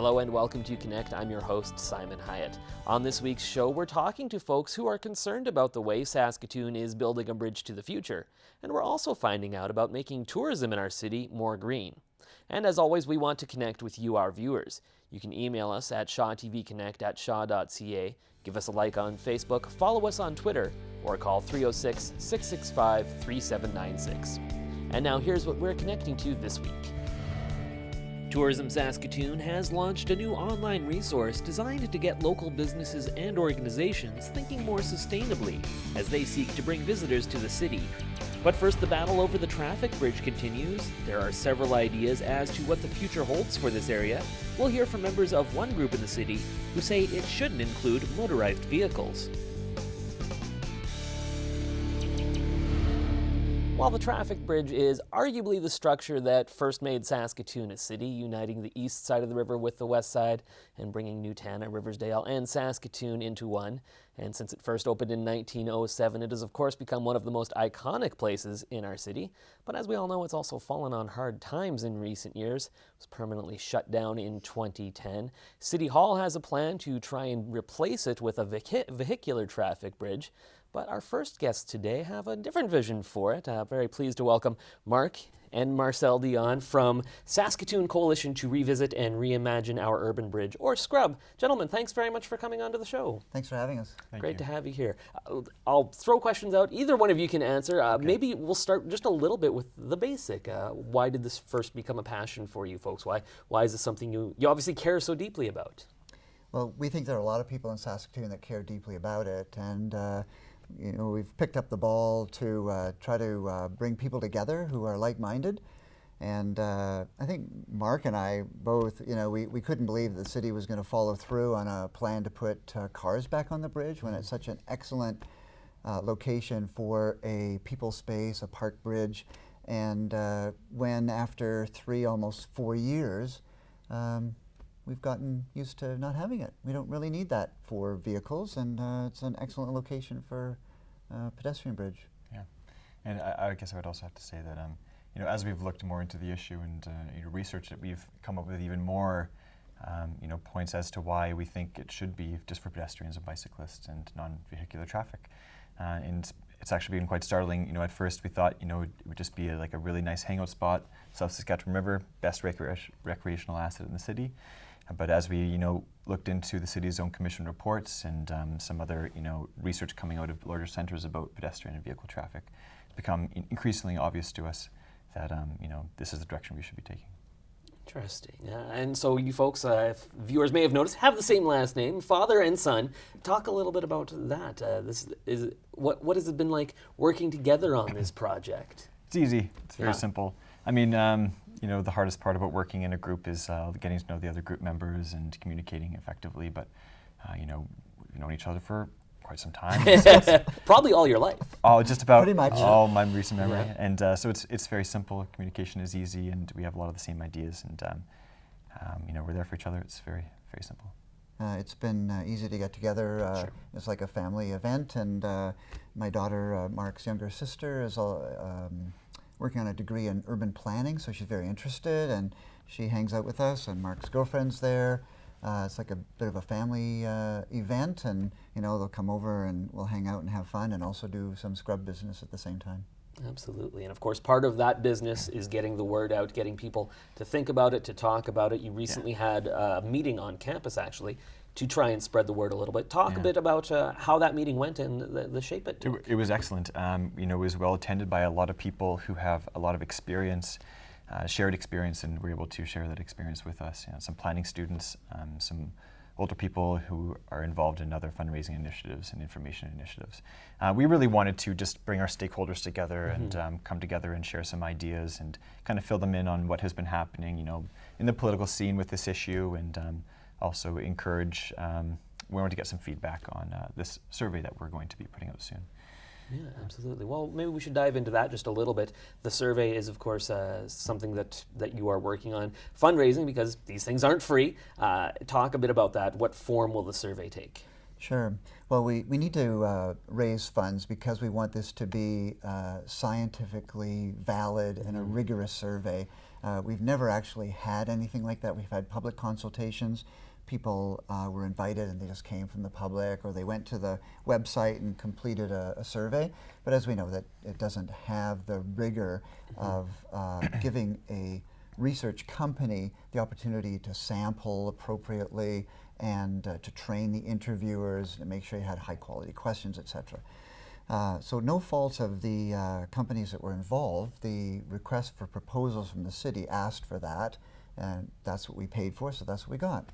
Hello and welcome to Connect. I'm your host, Simon Hyatt. On this week's show, we're talking to folks who are concerned about the way Saskatoon is building a bridge to the future. And we're also finding out about making tourism in our city more green. And as always, we want to connect with you, our viewers. You can email us at shawtvconnect@shaw.ca, give us a like on Facebook, follow us on Twitter, or call 306-665-3796. And now here's what we're connecting to this week. Tourism Saskatoon has launched a new online resource designed to get local businesses and organizations thinking more sustainably as they seek to bring visitors to the city. But first, the battle over the traffic bridge continues. There are several ideas as to what the future holds for this area. We'll hear from members of one group in the city who say it shouldn't include motorized vehicles. While the traffic bridge is arguably the structure that first made Saskatoon a city, uniting the east side of the river with the west side and bringing Newtana, Riversdale, and Saskatoon into one, and since it first opened in 1907, it has of course become one of the most iconic places in our city. But as we all know, it's also fallen on hard times in recent years. It was permanently shut down in 2010. City Hall has a plan to try and replace it with a vehicular traffic bridge. But our first guests today have a different vision for it. Very pleased to welcome Mark and Marcel Dion from Saskatoon Coalition to revisit and reimagine our urban bridge, or Scrub. Gentlemen, thanks very much for coming onto the show. Thanks for having us. Great to have you here. I'll throw questions out. Either one of you can answer. Okay. Maybe we'll start just a little bit with the basic. Why did this first become a passion for you folks? Why is this something you obviously care so deeply about? Well, we think there are a lot of people in Saskatoon that care deeply about it, and we've picked up the ball to try to bring people together who are like-minded. And I think Mark and I both, we couldn't believe the city was going to follow through on a plan to put cars back on the bridge when it's such an excellent location for a people space, a park bridge. And when after almost 4 years, we've gotten used to not having it. We don't really need that for vehicles, and it's an excellent location for pedestrian bridge. Yeah, and I guess I would also have to say that as we've looked more into the issue and researched it, we've come up with even more points as to why we think it should be just for pedestrians and bicyclists and non-vehicular traffic. And it's actually been quite startling. At first we thought it would just be a really nice hangout spot, South Saskatchewan River, best recreational asset in the city. But as we, looked into the city's own commission reports and some other, research coming out of larger centres about pedestrian and vehicle traffic, it's become increasingly obvious to us that, this is the direction we should be taking. Interesting. And so you folks, if viewers may have noticed, have the same last name, father and son. Talk a little bit about that. What has it been like working together on this project? It's easy. It's very simple. I mean, the hardest part about working in a group is getting to know the other group members and communicating effectively. But, we've known each other for quite some time. Probably all your life. Oh, just about pretty much. All my recent memory. Yeah. And so it's very simple. Communication is easy, and we have a lot of the same ideas. And, we're there for each other. It's very, very simple. It's been easy to get together. Sure. It's like a family event, and my daughter, Mark's younger sister, is working on a degree in urban planning, so she's very interested, and she hangs out with us, and Mark's girlfriend's there. It's like a bit of a family event, and they'll come over and we'll hang out and have fun and also do some scrub business at the same time. Absolutely. And of course, part of that business is getting the word out, getting people to think about it, to talk about it. You recently had a meeting on campus, actually, to try and spread the word a little bit. Talk a bit about how that meeting went and the shape it took. It was excellent. It was well attended by a lot of people who have a lot of experience, shared experience, and were able to share that experience with us. Some planning students, some older people who are involved in other fundraising initiatives and information initiatives. We really wanted to just bring our stakeholders together and come together and share some ideas and kind of fill them in on what has been happening, in the political scene with this issue, and also encourage, we want to get some feedback on this survey that we're going to be putting out soon. Yeah, absolutely. Well, maybe we should dive into that just a little bit. The survey is, of course, something that you are working on. Fundraising, because these things aren't free. Talk a bit about that. What form will the survey take? Sure. Well, we need to raise funds because we want this to be scientifically valid and a rigorous survey. We've never actually had anything like that. We've had public consultations. People were invited and they just came from the public, or they went to the website and completed a survey. But as we know, that it doesn't have the rigor of giving a research company the opportunity to sample appropriately and to train the interviewers and make sure you had high quality questions, etc. So no fault of the companies that were involved. The request for proposals from the city asked for that, and that's what we paid for, so that's what we got.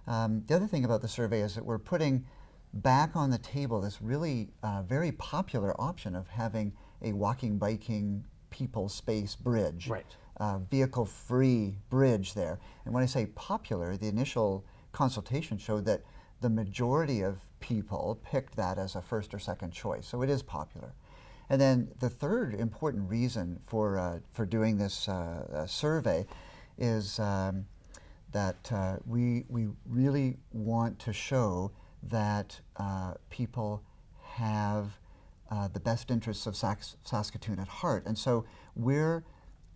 The other thing about the survey is that we're putting back on the table this really very popular option of having a walking, biking, people space bridge. Right. Vehicle-free bridge there. And when I say popular, the initial consultation showed that the majority of people picked that as a first or second choice, so it is popular. And then the third important reason for doing this survey is that we really want to show that people have the best interests of Saskatoon at heart. And so we're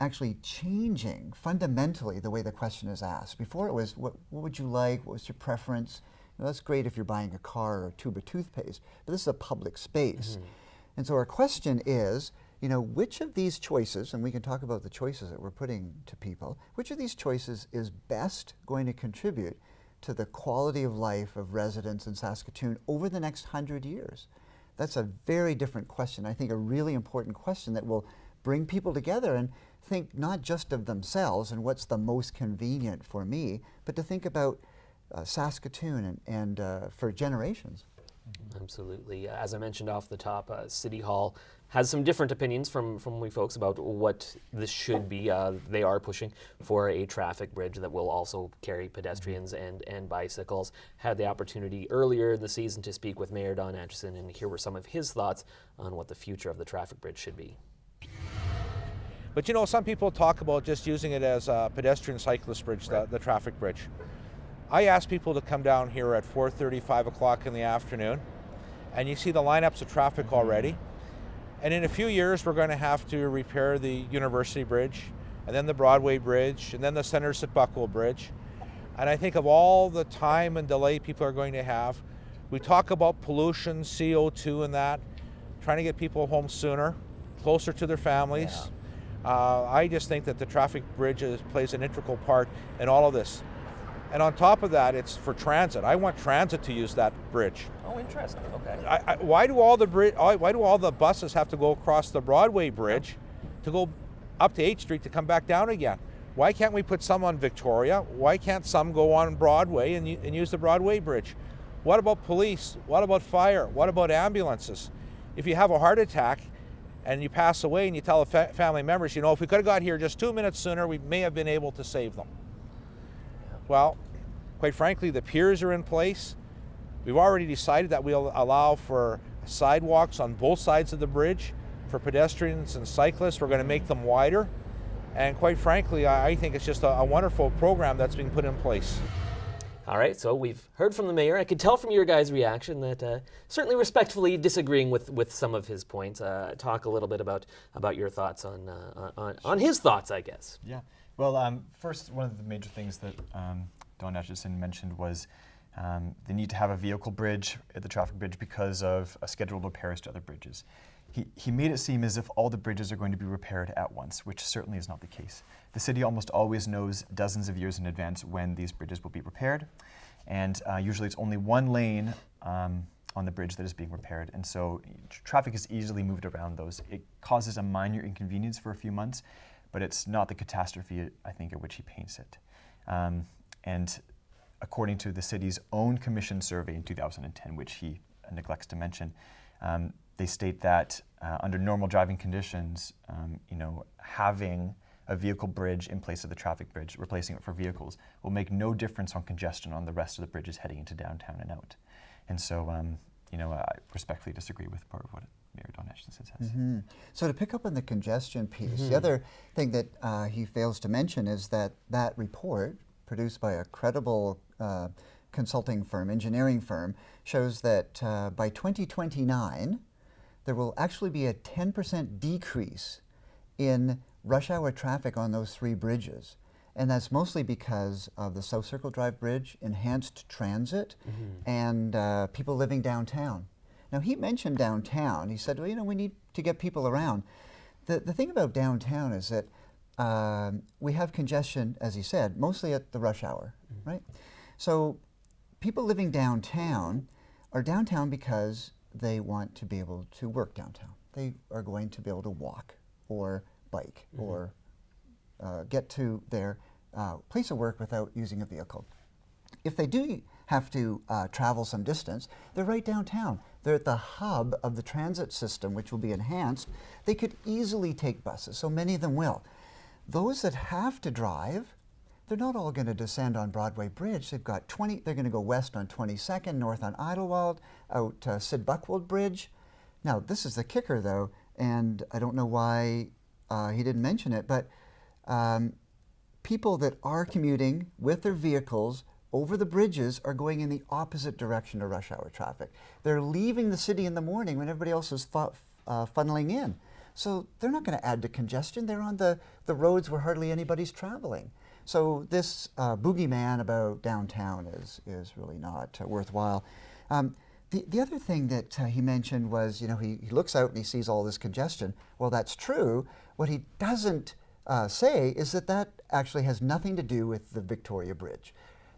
actually changing fundamentally the way the question is asked. Before it was, what would you like? What was your preference? You know, that's great if you're buying a car or a tube of toothpaste, but this is a public space. And so our question is, you know, which of these choices, and we can talk about the choices that we're putting to people, which of these choices is best going to contribute to the quality of life of residents in Saskatoon over the next 100 years? That's a very different question. I think a really important question that will bring people together and think not just of themselves and what's the most convenient for me, but to think about Saskatoon and for generations. Absolutely. As I mentioned off the top, City Hall has some different opinions from we folks about what this should be. They are pushing for a traffic bridge that will also carry pedestrians and bicycles. Had the opportunity earlier in the season to speak with Mayor Don Atchison, and here were some of his thoughts on what the future of the traffic bridge should be. But you know, some people talk about just using it as a pedestrian cyclist bridge, the traffic bridge. I ask people to come down here at 4:30, 5 o'clock in the afternoon, and you see the lineups of traffic already. And in a few years, we're going to have to repair the University Bridge, and then the Broadway Bridge, and then the Centerset Buckle Bridge. And I think of all the time and delay people are going to have. We talk about pollution, CO2 and that, trying to get people home sooner, closer to their families. Yeah. I just think that the traffic bridge plays an integral part in all of this. And on top of that, it's for transit. I want transit to use that bridge. Oh, interesting. Okay. Why do all the buses have to go across the Broadway Bridge to go up to 8th Street to come back down again? Why can't we put some on Victoria? Why can't some go on Broadway and use the Broadway Bridge? What about police? What about fire? What about ambulances? If you have a heart attack and you pass away and you tell family members, you know, if we could have got here just 2 minutes sooner, we may have been able to save them. Well, quite frankly, the piers are in place. We've already decided that we'll allow for sidewalks on both sides of the bridge for pedestrians and cyclists. We're going to make them wider. And quite frankly, I think it's just a wonderful program that's being put in place. All right, so we've heard from the mayor. I could tell from your guys' reaction that certainly respectfully disagreeing with some of his points. Talk a little bit about your thoughts on his thoughts, I guess. Yeah. Well, first, one of the major things that Don Atchison mentioned was the need to have a vehicle bridge at the traffic bridge because of scheduled repairs to other bridges. He made it seem as if all the bridges are going to be repaired at once, which certainly is not the case. The city almost always knows dozens of years in advance when these bridges will be repaired, and usually it's only one lane on the bridge that is being repaired, and so traffic is easily moved around those. It causes a minor inconvenience for a few months, but it's not the catastrophe, I think, at which he paints it. And according to the city's own commission survey in 2010, which he neglects to mention, they state that under normal driving conditions, having a vehicle bridge in place of the traffic bridge, replacing it for vehicles, will make no difference on congestion on the rest of the bridges heading into downtown and out. And so, I respectfully disagree with part of what Mayor Don Atchison says. Mm-hmm. So to pick up on the congestion piece, the other thing that he fails to mention is that report, produced by a credible consulting firm, engineering firm, shows that by 2029, there will actually be a 10% decrease in rush hour traffic on those 3 bridges. And that's mostly because of the South Circle Drive Bridge, enhanced transit, and people living downtown. Now, he mentioned downtown. He said, well, you know, we need to get people around. The thing about downtown is that we have congestion, as he said, mostly at the rush hour, right? So people living downtown are downtown because they want to be able to work downtown. They are going to be able to walk or bike or get to their place of work without using a vehicle. If they do have to travel some distance, they're right downtown. They're at the hub of the transit system, which will be enhanced. They could easily take buses, so many of them will. Those that have to drive, they're not all going to descend on Broadway Bridge. They've got they're going to go west on 22nd, north on Idlewild, out Sid Buckwold Bridge. Now, this is the kicker, though, and I don't know why he didn't mention it, but people that are commuting with their vehicles over the bridges are going in the opposite direction of rush hour traffic. They're leaving the city in the morning when everybody else is funneling in. So they're not going to add to congestion. They're on the roads where hardly anybody's traveling. So this boogeyman about downtown is really not worthwhile. The other thing that he mentioned was, you know, he looks out and he sees all this congestion. Well, that's true. What he doesn't say is that actually has nothing to do with the Victoria Bridge.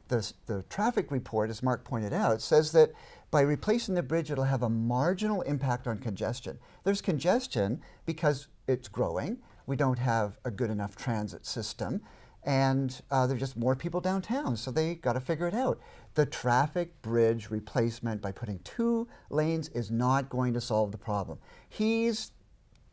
The traffic report, as Mark pointed out, says that by replacing the bridge, it'll have a marginal impact on congestion. There's congestion because it's growing. We don't have a good enough transit system, and there's just more people downtown, so they got to figure it out. The traffic bridge replacement by putting 2 lanes is not going to solve the problem. He's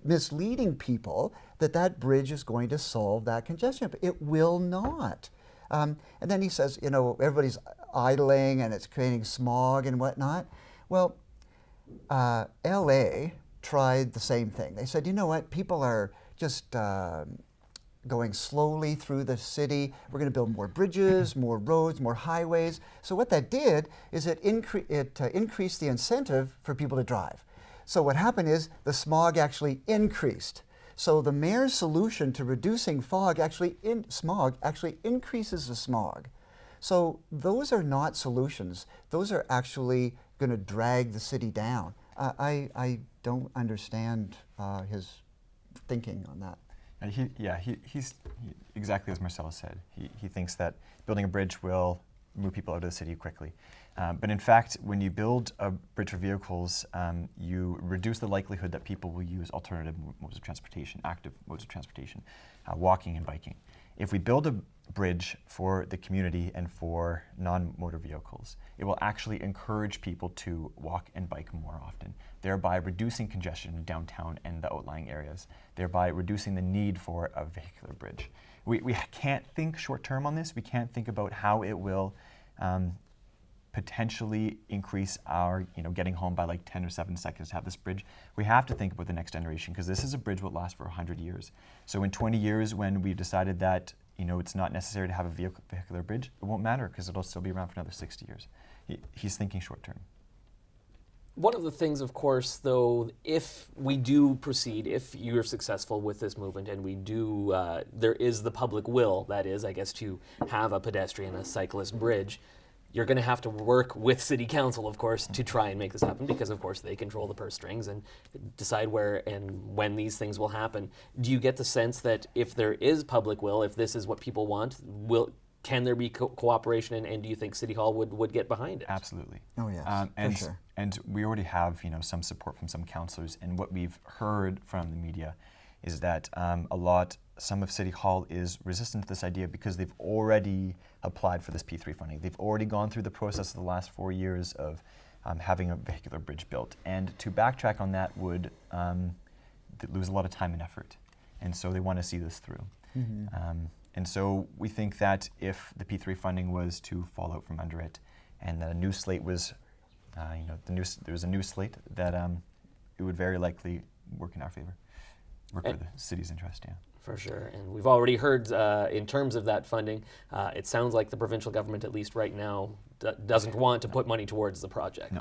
misleading people that bridge is going to solve that congestion. It will not. And then he says, you know, everybody's idling and it's creating smog and whatnot. Well, LA tried the same thing. They said, you know what, people are just going slowly through the city. We're going to build more bridges, more roads, more highways. So what that did is it increased the incentive for people to drive. So what happened is the smog actually increased. So the mayor's solution to reducing smog actually increases the smog. So those are not solutions. Those are actually going to drag the city down. I don't understand his thinking on that. He's exactly as Marcelo said. He thinks that building a bridge will move people out of the city quickly. But in fact, when you build a bridge for vehicles, you reduce the likelihood that people will use alternative modes of transportation, active modes of transportation, walking and biking. If we build a bridge for the community and for non-motor vehicles, it will actually encourage people to walk and bike more often, thereby reducing congestion in downtown and the outlying areas, thereby reducing the need for a vehicular bridge. We can't think short-term on this. We can't think about how it will potentially increase our, getting home by like 10 or 7 seconds to have this bridge. We have to think about the next generation, because this is a bridge that will last for 100 years. So in 20 years, when we've decided that it's not necessary to have a vehicular bridge, it won't matter because it'll still be around for another 60 years. He's thinking short term. One of the things, of course, though, if we do proceed, if you're successful with this movement and we do, there is the public will, that is, I guess, to have a pedestrian, a cyclist bridge, you're going to have to work with City Council, of course, to try and make this happen because, of course, they control the purse strings and decide where and when these things will happen. Do you get the sense that if there is public will, if this is what people want, can there be cooperation, and do you think City Hall would get behind it? Absolutely. Oh, yes, for sure. And we already have some support from some councillors, and what we've heard from the media is that some of City Hall is resistant to this idea because they've already applied for this P3 funding. They've already gone through the process of the last 4 years of having a vehicular bridge built. And to backtrack on that would lose a lot of time and effort. And so they want to see this through. Mm-hmm. And so we think that if the P3 funding was to fall out from under it and a new slate was, there was a new slate, that it would very likely work in our favor, work for the city's interest, yeah. For sure, and we've already heard in terms of that funding, it sounds like the provincial government, at least right now, doesn't want to put money towards the project. No.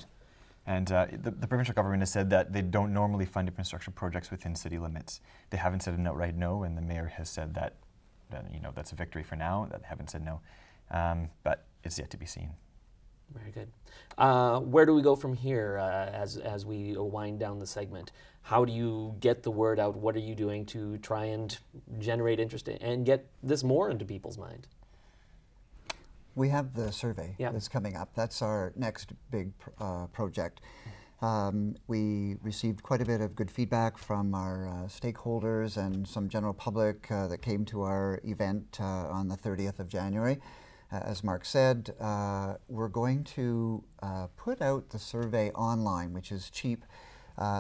And the provincial government has said that they don't normally fund infrastructure projects within city limits. They haven't said an outright no, and the mayor has said that that's a victory for now, that they haven't said no. But it's yet to be seen. Very good. Where do we go from here as we wind down the segment? How do you get the word out? What are you doing to try and generate interest and get this more into people's mind? We have the survey that's coming up. That's our next big project. We received quite a bit of good feedback from our stakeholders and some general public that came to our event on the 30th of January. As Mark said, we're going to put out the survey online, which is cheap.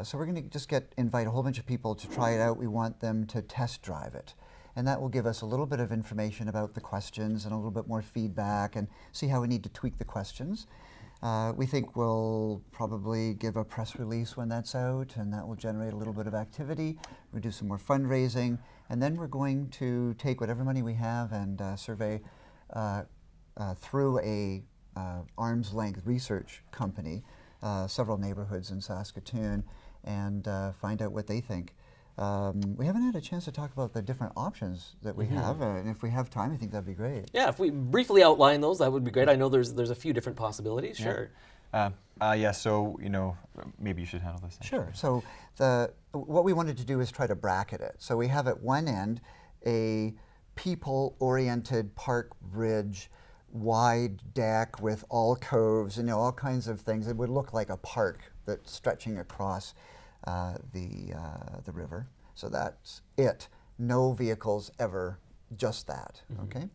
So we're going to just invite a whole bunch of people to try it out. We want them to test drive it. And that will give us a little bit of information about the questions and a little bit more feedback and see how we need to tweak the questions. We think we'll probably give a press release when that's out, and that will generate a little bit of activity. We'll do some more fundraising, and then we're going to take whatever money we have and survey through a arm's length research company, several neighborhoods in Saskatoon, and find out what they think. We haven't had a chance to talk about the different options that we have, and if we have time, I think that'd be great. Yeah, if we briefly outline those, that would be great. I know there's a few different possibilities. Sure. So maybe you should handle this. Sure. So what we wanted to do is try to bracket it. So we have at one end a people-oriented park bridge, wide deck with all coves, all kinds of things. It would look like a park that's stretching across the river. So that's it. No vehicles ever, just that. Okay.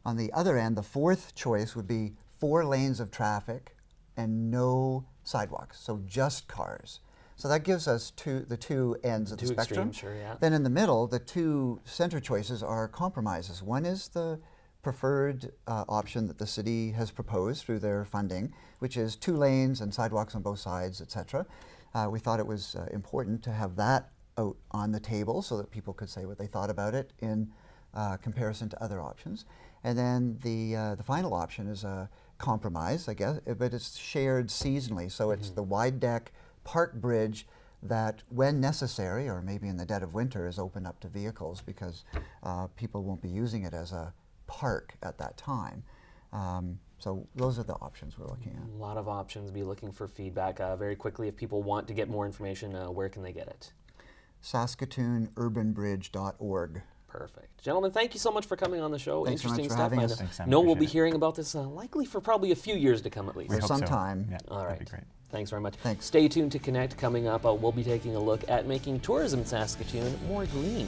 On the other end, the fourth choice would be 4 lanes of traffic and no sidewalks, so just cars. So that gives us the two ends of the spectrum. Extremes, sure, yeah. Then in the middle, the 2 center choices are compromises. One is the preferred option that the city has proposed through their funding, which is 2 lanes and sidewalks on both sides, etc. We thought it was important to have that out on the table so that people could say what they thought about it in comparison to other options. And then the final option is a compromise, I guess, but it's shared seasonally. So it's the wide deck park bridge that, when necessary, or maybe in the dead of winter, is open up to vehicles because people won't be using it as a park at that time. So those are the options we're looking at. A lot of options. Be looking for feedback very quickly. If people want to get more information, where can they get it? SaskatoonUrbanBridge.org. Perfect. Gentlemen, thank you so much for coming on the show. Thanks Interesting so much for stuff. having I us. Thanks, Sam. know we'll be Appreciate it. hearing about this likely for probably a few years to come at least. We hope some so. time. Yeah, All that'd right. be great. Thanks very much. Thanks. Stay tuned to Connect. Coming up, we'll be taking a look at making tourism in Saskatoon more green.